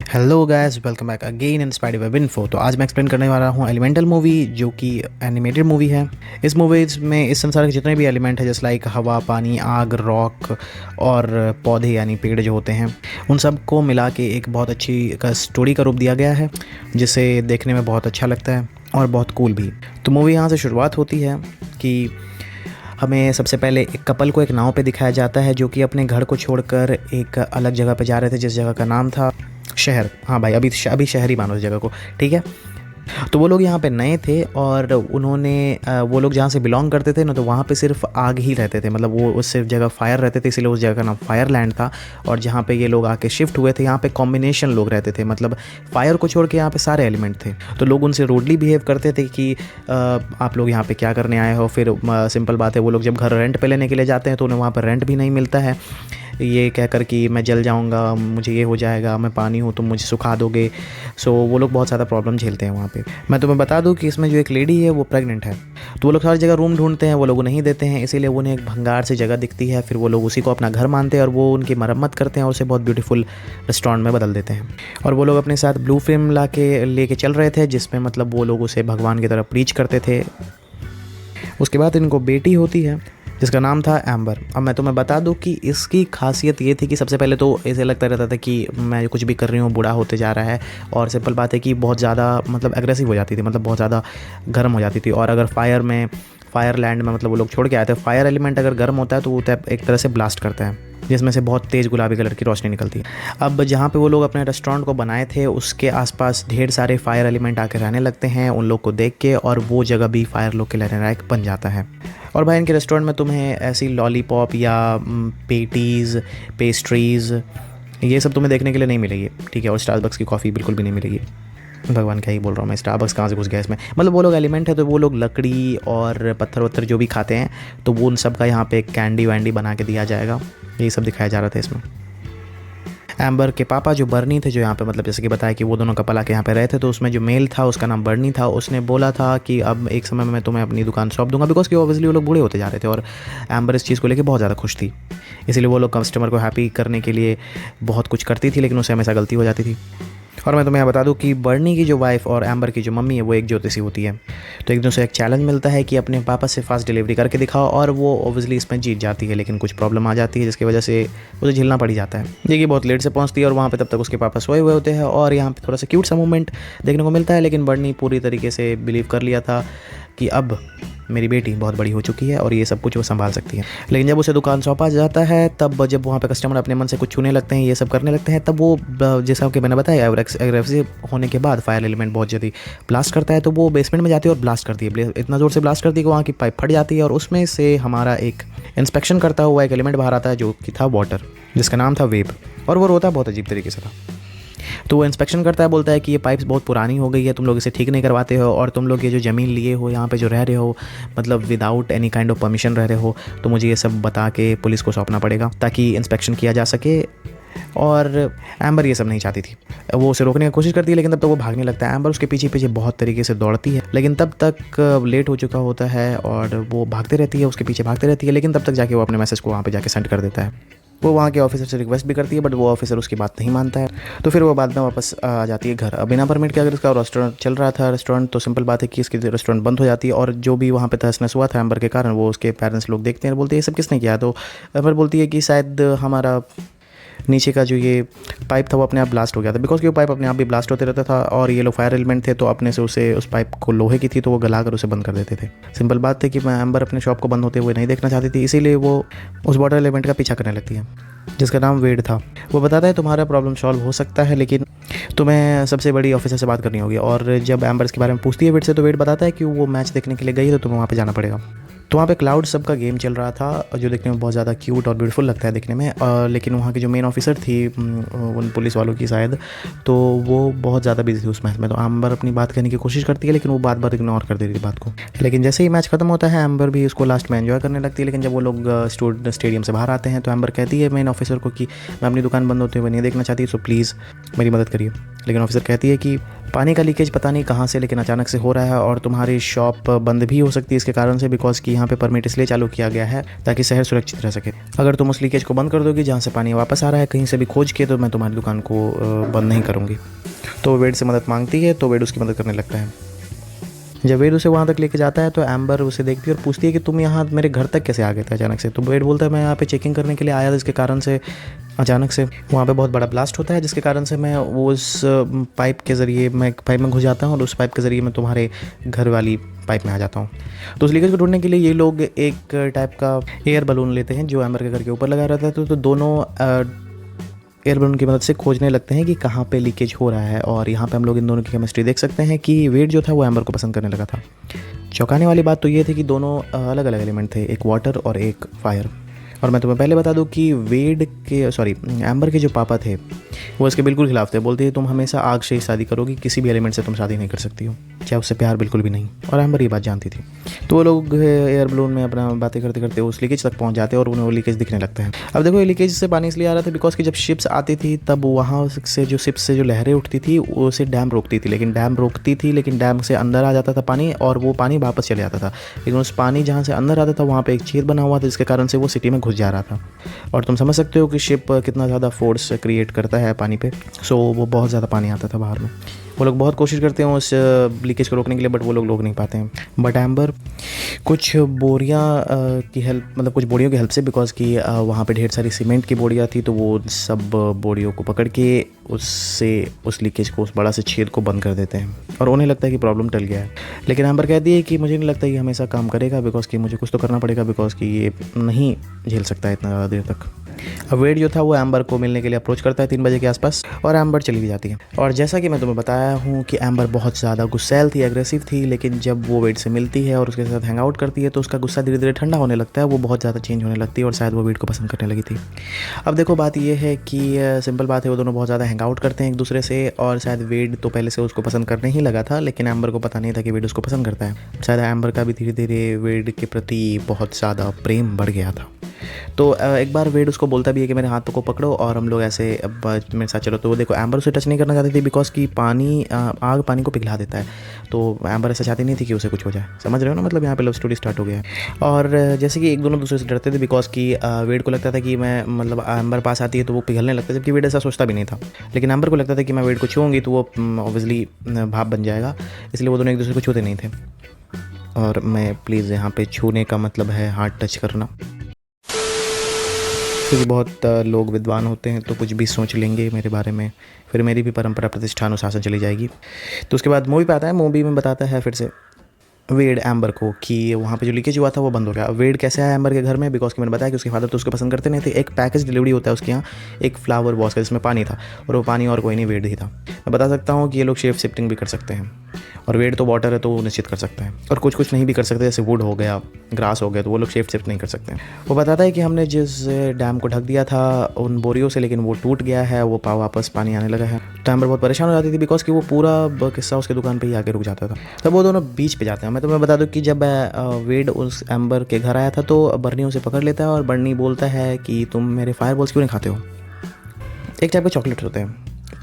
Hello guys, welcome back again in spidey web info. तो आज मैं एक्सप्लेन करने वाला हूँ एलिमेंटल मूवी, जो कि एनिमेटेड मूवी है। इस मूवीज में इस संसार के जितने भी एलिमेंट हैं, जैसे लाइक हवा, पानी, आग, रॉक और पौधे यानी पेड़ जो होते हैं, उन सब को मिला के एक बहुत अच्छी स्टोरी का रूप दिया गया है, जिसे देखने में बहुत अच्छा लगता है और बहुत कूल भी। तो मूवी यहाँ से शुरुआत होती है कि हमें सबसे पहले एक कपल को एक नाव पे दिखाया जाता है, जो कि अपने घर को छोड़कर एक अलग जगह पे जा रहे थे, जिस जगह का नाम था शहर। हाँ भाई, अभी शहर ही मानो इस जगह को, ठीक है। तो वो लोग यहाँ पे नए थे और उन्होंने वो लोग जहाँ से बिलोंग करते थे ना, तो वहाँ पे सिर्फ आग ही रहते थे, मतलब वो उस सिर्फ जगह फायर रहते थे, इसीलिए उस जगह का नाम फायरलैंड था। और जहाँ पे ये लोग आके शिफ्ट हुए थे, यहाँ पे कॉम्बिनेशन लोग रहते थे, मतलब फायर को छोड़ के यहाँ पे सारे एलिमेंट थे। तो लोग उनसे रूडली बिहेव करते थे कि आप लोग यहाँ पे क्या करने आए हो। फिर सिंपल बात है, वो लोग जब घर रेंट पे लेने के लिए जाते हैं तो उन्हें वहाँ पर रेंट भी नहीं मिलता है, ये कहकर कि मैं जल जाऊंगा, मुझे ये हो जाएगा, मैं पानी हूँ, तुम मुझे सुखा दोगे। सो वो लोग बहुत ज़्यादा प्रॉब्लम झेलते हैं वहाँ पे। मैं तुम्हें बता दूँ कि इसमें जो एक लेडी है वो प्रेग्नेंट है। तो वो लोग सारी जगह रूम ढूंढते हैं, वो लोग नहीं देते हैं, इसीलिए उन्हें एक भंगार सी जगह दिखती है। फिर वो लोग उसी को अपना घर मानते हैं और वो उनकी मरम्मत करते हैं और उसे बहुत ब्यूटीफुल रेस्टोरेंट में बदल देते हैं। और वो लोग अपने साथ ब्लू फ्रेम लेके चल रहे थे, जिसमें मतलब वो लोग उसे भगवान की तरह प्रीच करते थे। उसके बाद इनको बेटी होती है जिसका नाम था एम्बर। अब मैं तुम्हें बता दूं कि इसकी खासियत ये थी कि सबसे पहले तो ऐसे लगता रहता था कि मैं कुछ भी कर रही हूँ बूढ़ा होते जा रहा है। और सिंपल बात है कि बहुत ज़्यादा मतलब एग्रेसिव हो जाती थी, मतलब बहुत ज़्यादा गर्म हो जाती थी। और अगर फायरलैंड में मतलब वो लोग छोड़ के आए थे, फायर एलिमेंट अगर गर्म होता है तो वो एक तरह से ब्लास्ट करता है, जिसमें से बहुत तेज़ गुलाबी कलर की रोशनी निकलती है। अब जहाँ पे वो लोग अपने रेस्टोरेंट को बनाए थे, उसके आसपास ढेर सारे फायर एलिमेंट आकर रहने लगते हैं उन लोग को देख के, और वो जगह भी फायर लोग के रहने लायक बन जाता है। और भाई, इनके रेस्टोरेंट में तुम्हें ऐसी लॉलीपॉप या पेटीज़, पेस्ट्रीज़, ये सब तुम्हें देखने के लिए नहीं मिलेगी, ठीक है। और स्टारबक्स की कॉफ़ी बिल्कुल भी नहीं मिलेगी। भगवान क्या ही बोल रहा हूँ मैं, स्टारबक्स कहाँ से घुस गया इसमें। मतलब वो लोग एलिमेंट है तो वो लोग लकड़ी और पत्थर वत्थर जो भी खाते हैं, तो वो उन सब का यहाँ पे कैंडी वैंडी बना के दिया जाएगा, यही सब दिखाया जा रहा था इसमें। एम्बर के पापा जो बर्नी थे, जो यहाँ पे मतलब जैसे कि बताया कि वो दोनों कपल आके यहाँ पे रहे थे, तो उसमें जो मेल था उसका नाम बर्नी था। उसने बोला था कि अब एक समय में मैं तुम्हें अपनी दुकान सौंप दूंगा, बिकॉज कि ऑब्वियसली वो लोग बूढ़े होते जा रहे थे और एम्बर इस चीज़ को लेकर बहुत ज़्यादा खुश थी। इसलिए वो लोग कस्टमर को हैप्पी करने के लिए बहुत कुछ करती थी, लेकिन उससे हमेशा गलती हो जाती थी। और मैं तुम्हें यहाँ बता दूँ कि बर्नी की जो वाइफ और एम्बर की जो मम्मी है वो एक ज्योतिषी होती है। तो एक दूसरे एक चैलेंज मिलता है कि अपने पापा से फास्ट डिलीवरी करके दिखाओ, और वो ओब्वियसली इसमें जीत जाती है, लेकिन कुछ प्रॉब्लम आ जाती है जिसकी वजह से उसे झेलना पड़ जाता है। देखिए, बहुत लेट से पहुँचती है और वहाँ पे तब तक उसके पापा सोए हुए होते हैं, और यहाँ पे थोड़ा सा क्यूट सा मोमेंट देखने को मिलता है। लेकिन बर्नी पूरी तरीके से बिलीव कर लिया था कि अब मेरी बेटी बहुत बड़ी हो चुकी है और ये सब कुछ वो संभाल सकती है। लेकिन जब उसे दुकान सौंपा जाता है, तब जब वहाँ पे कस्टमर अपने मन से कुछ छूने लगते हैं, ये सब करने लगते हैं, तब वो जैसा कि मैंने बताया एग्रेसिव होने के बाद फायर एलिमेंट बहुत जल्दी ब्लास्ट करता है। तो वो बेसमेंट में जाती है और ब्लास्ट करती है, इतना ज़ोर से ब्लास्ट करती है कि वहाँ की पाइप फट जाती है, और उसमें से हमारा एक इंस्पेक्शन करता हुआ एक एलिमेंट बाहर आता है, जो कि था वाटर, जिसका नाम था वेब। और वो रोता बहुत अजीब तरीके से था। तो वो इंस्पेक्शन करता है, बोलता है कि ये पाइप्स बहुत पुरानी हो गई है, तुम लोग इसे ठीक नहीं करवाते हो, और तुम लोग ये जो ज़मीन लिए हो, यहाँ पे जो रह रहे हो, मतलब without any kind of permission रह रहे हो, तो मुझे ये सब बता के पुलिस को सौंपना पड़ेगा ताकि इंस्पेक्शन किया जा सके। और एम्बर ये सब नहीं चाहती थी, वो उसे रोकने की कोशिश करती है, लेकिन तब तक वो भागने लगता है। एम्बर उसके पीछे पीछे बहुत तरीके से दौड़ती है, लेकिन तब तक लेट हो चुका होता है और वो भागते रहती है, उसके पीछे भागते रहती है। लेकिन तब तक जाके वो अपने मैसेज को वहाँ पे जाके सेंड कर देता है। वो वहाँ के ऑफिसर से रिक्वेस्ट भी करती है, बट वो ऑफिसर उसकी बात नहीं मानता है। तो फिर वो बाद में वापस आ जाती है घर। अब बिना परमिट के अगर इसका रेस्टोरेंट चल रहा था तो सिंपल बात है कि इसकी रेस्टोरेंट बंद हो जाती है। और जो भी वहाँ पे तहस नहस हुआ था एम्बर के कारण, वो उसके पेरेंट्स लोग देखते हैं, बोलते हैं ये सब किसने किया। तो एम्बर बोलती है कि शायद हमारा नीचे का जो ये पाइप था वो अपने आप ब्लास्ट हो गया था, बिकॉज कि वो पाइप अपने आप भी ब्लास्ट होते रहता था, और ये लोग फायर एलिमेंट थे तो अपने से उसे उस पाइप को लोहे की थी तो वो गला कर उसे बंद कर देते थे। सिंपल बात थी कि मैं एम्बर अपने शॉप को बंद होते हुए नहीं देखना चाहती थी, इसीलिए वो उस वाटर एलिमेंट का पीछा करने लगती है, जिसका नाम वेड था। वो बताता है तुम्हारा प्रॉब्लम सॉल्व हो सकता है, लेकिन तुम्हें सबसे बड़ी ऑफिसर से बात करनी होगी। और जब एम्बर इसके बारे में पूछती है वेड से, तो वेड बताता है कि वो मैच देखने के लिए गई है, तो तुम्हें वहाँ पे जाना पड़ेगा। तो वहाँ पे क्लाउड सब का गेम चल रहा था, जो देखने में बहुत ज़्यादा क्यूट और ब्यूटीफुल लगता है देखने में। लेकिन वहाँ की जो मेन ऑफिसर थी उन पुलिस वालों की शायद, तो वो बहुत ज़्यादा बिजी थी उस मैच में। तो एम्बर अपनी बात कहने की कोशिश करती है, लेकिन वो बार बार इग्नोर कर देती थी बात को। लेकिन जैसे ही मैच खत्म होता है, एम्बर भी उसको लास्ट में एंजॉय करने लगती है। लेकिन जब वो लोग स्टेडियम से बाहर आते हैं, तो एम्बर कहती है मेन ऑफिसर को कि मैं अपनी दुकान बंद होते हुए नहीं देखना चाहती, सो प्लीज़ मेरी मदद करिए। लेकिन ऑफिसर कहती है कि पानी का लीकेज पता नहीं कहाँ से लेकिन अचानक से हो रहा है और तुम्हारी शॉप बंद भी हो सकती है इसके कारण से, बिकॉज कि यहाँ पे परमिट इसलिए चालू किया गया है ताकि शहर सुरक्षित रह सके। अगर तुम उस लीकेज को बंद कर दोगी जहाँ से पानी वापस आ रहा है कहीं से भी खोज के, तो मैं तुम्हारी दुकान को बंद नहीं करूँगी। तो वेड से मदद मांगती है, तो वेड उसकी मदद करने लगता है। जब वेड उसे वहाँ तक लेके जाता है तो एम्बर उसे देखती है और पूछती है कि तुम यहाँ मेरे घर तक कैसे आ गए थे अचानक से। तो वेड बोलता है मैं यहाँ पे चेकिंग करने के लिए आया था, जिसके कारण से अचानक से वहाँ पे बहुत बड़ा ब्लास्ट होता है, जिसके कारण से मैं वो उस पाइप के ज़रिए मैं पाइप में घुस जाता हूँ और उस पाइप के ज़रिए मैं तुम्हारे घर वाली पाइप में आ जाता हूँ। तो उस लीकेज को ढूंढने के लिए ये लोग एक टाइप का एयर बलून लेते हैं जो एम्बर के घर के ऊपर लगा रहता है। तो दोनों एयर बलून की मदद से खोजने लगते हैं कि कहाँ पे लीकेज हो रहा है। और यहाँ पे हम लोग इन दोनों की केमिस्ट्री देख सकते हैं कि वेड जो था वो एम्बर को पसंद करने लगा था। चौंकाने वाली बात तो ये थी कि दोनों अलग अलग एलिमेंट थे, एक वाटर और एक फायर। और मैं तुम्हें पहले बता दूं कि एम्बर के जो पापा थे वो इसके बिल्कुल खिलाफ थे। बोलते थे तुम हमेशा आग से ही शादी करोगी, किसी भी एलिमेंट से तुम शादी नहीं कर सकती हो, चाहे उससे प्यार बिल्कुल भी नहीं। और एम्बर ये बात जानती थी। तो वो लोग एयर बलून में अपना बातें करते करते उस लीकेज तक पहुंच जाते हैं और उन्हें वो लीकेज दिखने लगता है। अब देखो ये लीकेज से पानी इसलिए आ रहा था बिकॉज कि जब शिप्स आती थी तब वहाँ से जो शिप्स से जो लहरें उठती थी उसे डैम रोकती थी, लेकिन डैम से अंदर आ जाता था पानी और वो पानी वापस चले जाता था। लेकिन उस पानी जहाँ से अंदर आता था वहाँ पे एक छेद बना हुआ था, जिसके कारण से वो सिटी में घुस जा रहा था। और तुम समझ सकते हो कि शिप कितना ज़्यादा फोर्स क्रिएट करता है पानी पे। सो वो बहुत ज़्यादा पानी आता था बाहर में। वो लोग बहुत कोशिश करते हैं उस लीकेज को रोकने के लिए, बट वो लोग रोक नहीं पाते हैं। बट एम्बर कुछ बोरियां की हेल्प, मतलब कुछ बोरियों की हेल्प से, बिकॉज कि वहाँ पे ढेर सारी सीमेंट की बोरियां थी, तो वो सब बोरियों को पकड़ के उससे उस लीकेज को, उस बड़ा से छेद को बंद कर देते हैं और उन्हें लगता है कि प्रॉब्लम टल गया है। लेकिन एम्बर कहती है कि मुझे नहीं लगता कि हमेशा काम करेगा, बिकॉज कि मुझे कुछ तो करना पड़ेगा, बिकॉज कि ये नहीं झेल सकता है इतना ज़्यादा देर तक। अब वेड जो था वो एम्बर को मिलने के लिए अप्रोच करता है 3 बजे के आसपास और एम्बर चली भी जाती है। और जैसा कि मैं तुम्हें बताया हूँ कि एम्बर बहुत ज़्यादा गुस्सैल थी, एग्रेसिव थी, लेकिन जब वो वेड से मिलती है और उसके साथ हैंग आउट करती है तो उसका गुस्सा धीरे धीरे ठंडा होने लगता है, वो बहुत ज़्यादा चेंज होने लगती है और शायद वो वेड को पसंद करने लगी थी। अब देखो बात ये है कि सिंपल बात है, वो दोनों बहुत ज़्यादा हैंग आउट करते हैं एक दूसरे से और शायद वेड तो पहले से उसको पसंद करने ही लगा था, लेकिन एम्बर को पता नहीं था कि वेड उसको पसंद करता है। शायद एम्बर का भी धीरे धीरे वेड के प्रति बहुत ज़्यादा प्रेम बढ़ गया था। तो एक बार वेड उसको बोलता भी है कि मेरे हाथों को पकड़ो और हम लोग ऐसे अब मेरे साथ चलो। तो वो देखो एम्बर उसे टच नहीं करना चाहती थी बिकॉज कि आग पानी को पिघला देता है। तो एम्बर ऐसा चाहती नहीं थी कि उसे कुछ हो जाए, समझ रहे हो ना, मतलब यहाँ पे लव स्टोरी स्टार्ट हो गया है। और जैसे कि एक दोनों दूसरे से डरते थे बिकॉज कि वेड को लगता था कि मैं, मतलब एम्बर पास आती है तो वो पिघलने लगता है, जबकि वेड ऐसा सोचता भी नहीं था। लेकिन एम्बर को लगता था कि मैं वेड को छूँगी तो वो ऑब्वियसली भाप बन जाएगा, इसलिए वो दोनों एक दूसरे को छूते नहीं थे। और मैं प्लीज़ यहाँ पे छूने का मतलब है हार्ट टच करना, क्योंकि बहुत लोग विद्वान होते हैं तो कुछ भी सोच लेंगे मेरे बारे में, फिर मेरी भी परंपरा प्रतिष्ठा अनुशासन चली जाएगी। तो उसके बाद मूवी पे आता है, मूवी में बताता है फिर से वेड एम्बर को कि वहाँ पे जो लीकेज हुआ था वो बंद हो गया। वेड कैसे आया एम्बर के घर में, बिकॉज कि मैंने बताया कि उसके फादर तो उसको पसंद करते नहीं थे। एक पैकेज डिलीवरी होता है उसके यहाँ एक फ्लावर बॉक्स का जिसमें पानी था, और वो पानी और कोई नहीं, वेड ही था। मैं बता सकता हूँ कि ये लोग शेप शिफ्टिंग भी कर सकते हैं और वेड तो वाटर है तो वो निश्चित कर सकता है, और कुछ कुछ नहीं भी कर सकते, जैसे वुड हो गया, ग्रास हो गया, तो वो लोग शेप शिफ्ट नहीं कर सकते। वो बताता है कि हमने जिस डैम को ढक दिया था उन बोरियों से, लेकिन वो टूट गया है, वो वापस पानी आने लगा है। तो एम्बर बहुत परेशान हो जाती थी बिकॉज कि वो पूरा किस्सा उसकी दुकान पे ही आके रुक जाता था। तब वो दोनों बीच पे जाते हैं। मैं तुम्हें बता दूं कि जब वेड उस एम्बर के घर आया था तो बर्नी उसे पकड़ लेता है और बर्नी बोलता है कि तुम मेरे फायर बॉल्स क्यों नहीं खाते हो। एक टाइप के चॉकलेट होते हैं,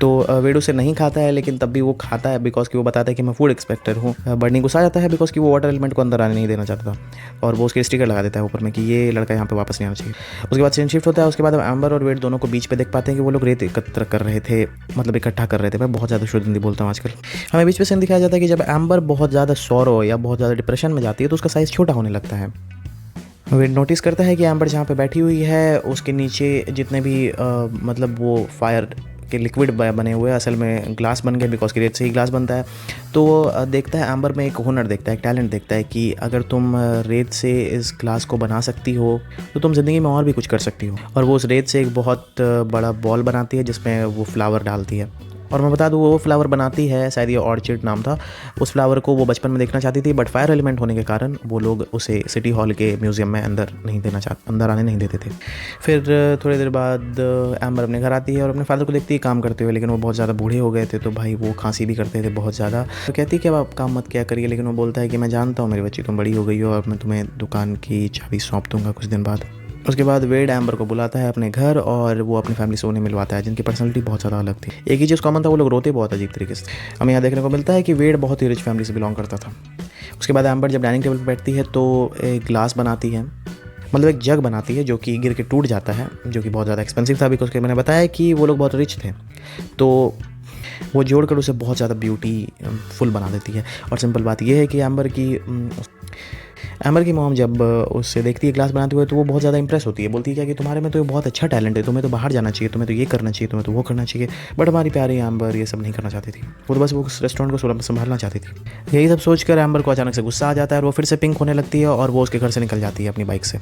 तो वेड उसे नहीं खाता है, लेकिन तब भी वो खाता है बिकॉज कि वो बताता है कि मैं फूड एक्सपेक्टर हूँ। बर्नी गुस्सा आ जाता है बिकॉज कि वो वाटर एलिमेंट को अंदर आने नहीं देना चाहता था, और वो उसके स्टिकर लगा देता है ऊपर में कि ये लड़का यहाँ पे वापस नहीं आना चाहिए। उसके बाद सीन शिफ्ट होता है। उसके बाद एम्बर और वेड दोनों को बीच पे देख पाते हैं कि वो लोग रेत एकत्र कर रहे थे, मतलब इकट्ठा कर रहे थे। मैं बहुत ज़्यादा शुद्ध हिंदी बोलता हूँ आजकल। हमें बीच पे सीन दिखाया जाता है कि जब एम्बर बहुत ज़्यादा सौरो या बहुत ज़्यादा डिप्रेशन में जाती है तो उसका साइज़ छोटा होने लगता है। वेड नोटिस करता है कि एम्बर जहाँ पे बैठी हुई है उसके नीचे जितने भी मतलब वो फायर के लिक्विड बने हुए असल में ग्लास बन गए, बिकॉज की रेत से ही ग्लास बनता है। तो वो देखता है एम्बर में एक हुनर देखता है, एक टैलेंट देखता है कि अगर तुम रेत से इस ग्लास को बना सकती हो तो तुम ज़िंदगी में और भी कुछ कर सकती हो। और वो उस रेत से एक बहुत बड़ा बॉल बनाती है जिसमें वो फ्लावर डालती है। और मैं बता दूँ वो फ्लावर बनाती है, शायद ये ऑर्चिड नाम था। उस फ्लावर को वो बचपन में देखना चाहती थी, बट फायर एलिमेंट होने के कारण वो लोग उसे सिटी हॉल के म्यूज़ियम में अंदर आने नहीं देते थे। फिर थोड़ी देर बाद एम्बर अपने घर आती है और अपने फादर को देखती है काम करते हुए, लेकिन वो बहुत ज़्यादा बूढ़े हो गए थे, तो भाई वो खांसी भी करते थे बहुत ज़्यादा। तो कहती है कि अब आप काम मत क्या करिए, लेकिन वो बोलता है कि मैं जानता हूँ मेरी बच्ची तुम बड़ी हो गई हो और मैं तुम्हें दुकान की चाबी सौंप दूँगा कुछ दिन बाद। उसके बाद वेड एम्बर को बुलाता है अपने घर और वो अपनी फैमिली से उन्हें मिलवाता है, जिनकी पर्सनैलिटी बहुत ज़्यादा अलग थी। एक ही चीज़ कॉमन था, वो लोग रोते बहुत अजीब तरीके से। हमें यहाँ देखने को मिलता है कि वेड बहुत ही रिच फैमिली से बिलोंग करता था। उसके बाद एम्बर जब डाइनिंग टेबल पर बैठती है तो एक ग्लास बनाती है, मतलब एक जग बनाती है जो कि गिर के टूट जाता है, जो कि बहुत ज़्यादा एक्सपेंसिव था। बिकॉज मैंने बताया कि वो लोग बहुत रिच थे, तो वो जोड़कर उसे बहुत ज़्यादा ब्यूटीफुल बना देती है। और सिंपल बात यह है कि एम्बर की मॉम जब उससे देखती है ग्लास बनाते हुए तो वो बहुत ज़्यादा इंप्रेस होती है। बोलती है क्या कि तुम्हारे में तो बहुत अच्छा टैलेंट है, तुम्हें तो बाहर जाना चाहिए, तुम्हें तो ये करना चाहिए, तुम्हें तो वो करना चाहिए। बट हमारी प्यारी एम्बर ये सब नहीं करना चाहती थी, वो तो बस वो उस रेस्टोरेंट को संभालना चाहती थी। यही सब सोचकर एम्बर को अचानक से गुस्सा आ जाता है और वो फिर से पिंक होने लगती है और वो उसके घर से निकल जाती है अपनी बाइक से।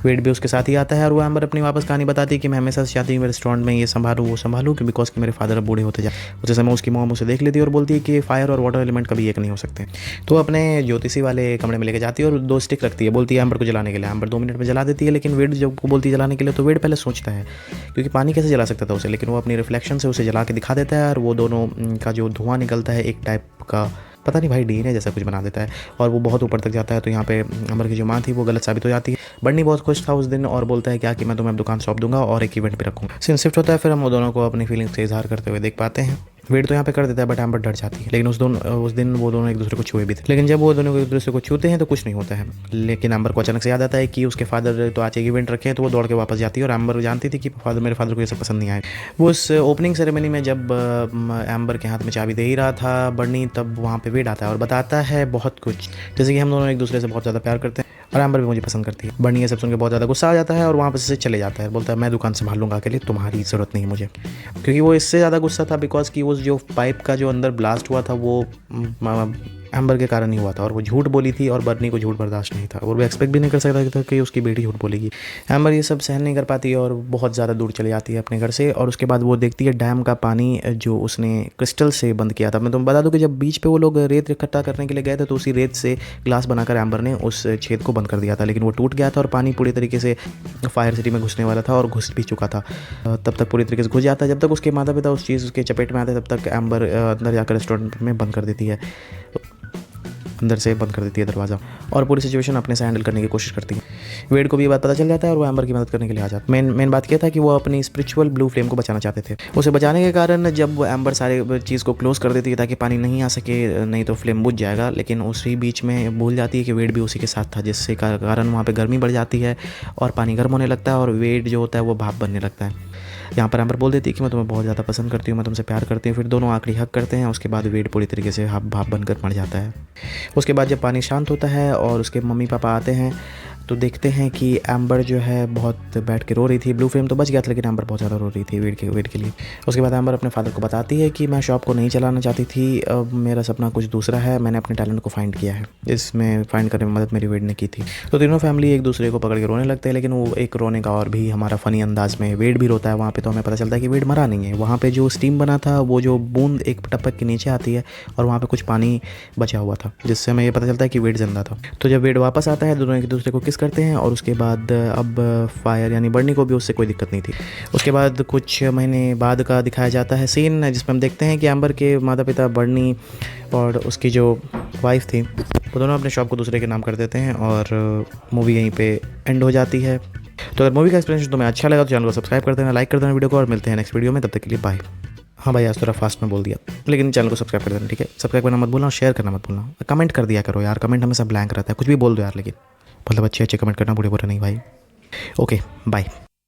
वेड भी उसके साथ ही आता है और वो एम्बर अपनी वापस कहानी बताती है कि मैं हमेशा चाहती हूँ रेस्टोरेंट में ये संभालूँ वो संभालूँ, कि बिकॉज कि मेरे फादर अब बूढ़े होते जाए। उस समय उसकी मॉम उसे देख लेती है और बोलती है कि फायर और वाटर एलिमेंट कभी एक नहीं हो सकते। तो अपने ज्योतिषी वाले कमरे में लेके जाती है और 2 स्टिक रखती है, बोलती है एम्बर को जलाने के लिए। एम्बर 2 मिनट में जला देती है, लेकिन वेड जब को बोलती है जलाने के लिए तो वेड पहले सोचता है, क्योंकि पानी कैसे जला सकता था उसे, लेकिन वो अपनी रिफ्लेक्शन से उसे जला के दिखा देता है और वो दोनों का जो धुआं निकलता है एक टाइप का, पता नहीं भाई, डीएनए जैसा कुछ बना देता है और वो बहुत ऊपर तक जाता है। तो यहाँ पे अमर की जो माँ थी वो गलत साबित हो जाती है। बर्नी बहुत खुश था उस दिन और बोलता है क्या कि मैं तुम्हें अब दुकान सौंप दूंगा और एक इवेंट भी रखूँगा। सीन शिफ्ट होता है, फिर हम वो दोनों को अपनी फीलिंग्स का इजहार करते हुए देख पाते हैं। वेट तो यहाँ पे कर देता है बट एम्बर डर जाती है, लेकिन उस दिन वो दोनों एक दूसरे को छुए भी थे। लेकिन जब वो दोनों एक दूसरे को छूते हैं तो कुछ नहीं होता है, लेकिन एम्बर को अचानक से याद आता है कि उसके फादर तो आज एक इवेंट रखे हैं, तो वो दौड़ के वापस जाती है। और एम्बर जानती थी कि मेरे फादर को ये सब पसंद नहीं आए। वो उस ओपनिंग सेरेमनी में जब एम्बर के हाथ में चाबी दे ही रहा था बर्नी, तब वहाँ पे वेड आता है और बताता है बहुत कुछ, जैसे कि हम दोनों एक दूसरे से बहुत ज़्यादा प्यार करते हैं और एम्बर भी मुझे पसंद करती है। बर्नी ये सब सुन के बहुत ज़्यादा गुस्सा आ जाता है और वहाँ पर से चले जाता है, बोलता है मैं दुकान संभाल लूँगा अकेले, तुम्हारी ज़रूरत नहीं मुझे। क्योंकि वो इससे ज़्यादा गुस्सा था बिकॉज कि वो जो पाइप का जो अंदर ब्लास्ट हुआ था वो एम्बर के कारण ही हुआ था और वो झूठ बोली थी और बर्नी को झूठ बर्दाश्त नहीं था और वो एक्सपेक्ट भी नहीं कर सकता था कि उसकी बेटी झूठ बोलेगी। एम्बर ये सब सहन नहीं कर पाती और बहुत ज़्यादा दूर चली जाती है अपने घर से। और उसके बाद वो देखती है डैम का पानी जो उसने क्रिस्टल से बंद किया था। मैं तुम्हें बता दूं कि जब बीच पे वो लोग रेत इकट्ठा करने के लिए गए थे तो उसी रेत से ग्लास बनाकर एम्बर ने उस छेद को बंद कर दिया था, लेकिन वो टूट गया था और पानी पूरी तरीके से फायर सिटी में घुसने वाला था और घुस भी चुका था। तब तक पूरी तरीके से घुस जाता है। जब तक उसके माता पिता उस चीज़ के चपेट में आते हैं तब तक एम्बर अंदर जाकर रेस्टोरेंट में बंद कर देती है, अंदर से बंद कर देती है दरवाज़ा और पूरी सिचुएशन अपने से हैंडल करने की कोशिश करती है। वेड को भी ये बात पता चल जाता है और वो एम्बर की मदद करने के लिए आ जाता है। मेन बात क्या था कि वो अपनी स्पिरिचुअल ब्लू फ्लेम को बचाना चाहते थे। उसे बचाने के कारण जब वो एम्बर सारे चीज़ को क्लोज कर देती है ताकि पानी नहीं आ सके, नहीं तो फ्लेम बुझ जाएगा, लेकिन उसी बीच में भूल जाती है कि वेड भी उसी के साथ था, जिससे कारण वहाँ पर गर्मी बढ़ जाती है और पानी गर्म होने लगता है और वेड जो होता है वो भाप बनने लगता है। यहाँ पर एम्बर बोल देती है कि मैं तुम्हें बहुत ज़्यादा पसंद करती हूँ, मैं तुमसे प्यार करती हूँ। फिर दोनों आखिरी हक करते हैं। उसके बाद वेड पूरी तरीके से भाप बनकर मर जाता है। उसके बाद जब पानी शांत होता है और उसके मम्मी पापा आते हैं तो देखते हैं कि एम्बर जो है बहुत बैठ के रो रही थी। ब्लू फ्लेम तो बच गया था लेकिन एम्बर बहुत ज़्यादा रो रही थी वेड के लिए। उसके बाद एम्बर अपने फादर को बताती है कि मैं शॉप को नहीं चलाना चाहती थी, अब मेरा सपना कुछ दूसरा है, मैंने अपने टैलेंट को फाइंड किया है। इसमें फाइंड करने में मदद मेरी वेड ने की थी। तो तीनों फैमिली एक दूसरे को पकड़ के रोने लगते हैं, लेकिन वो एक रोने का और भी हमारा फ़नी अंदाज में वेड भी रोता है वहाँ पर। तो हमें पता चलता है कि वेड मरा नहीं है। वहाँ पर जो स्टीम बना था वो जो बूंद एक टपक के नीचे आती है और वहाँ पर कुछ पानी बचा हुआ था, जिससे हमें ये पता चलता है कि वेड जिंदा था। तो जब वेड वापस आता है दोनों एक दूसरे को किस करते हैं और उसके बाद अब फायर यानी बर्नी को भी उससे कोई दिक्कत नहीं थी। उसके बाद कुछ महीने बाद का दिखाया जाता है सीन, जिसमें हम देखते हैं कि एम्बर के माता पिता बर्नी और उसकी जो वाइफ थी वो दोनों अपने शॉप को दूसरे के नाम कर देते हैं और मूवी यहीं पे एंड हो जाती है। तो अगर मूवी का एक्सप्लेनेशन तुम्हें अच्छा लगा तो चैनल को सब्सक्राइब कर देना, लाइक कर देना वीडियो को और मिलते हैं नेक्स्ट वीडियो में। तब तक के लिए बाय। हाँ भाई आज थोड़ा फास्ट में बोल दिया, लेकिन चैनल को सब्सक्राइब कर देना, ठीक है। सब्सक्राइब करना मत भूलना और शेयर करना मत भूलना। कमेंट कर दिया करो यार, कमेंट हमेशा ब्लैंक रहता है, कुछ भी बोल दो यार, लेकिन मतलब अच्छे कमेंट करना, बुरे बुरे नहीं भाई। Okay bye.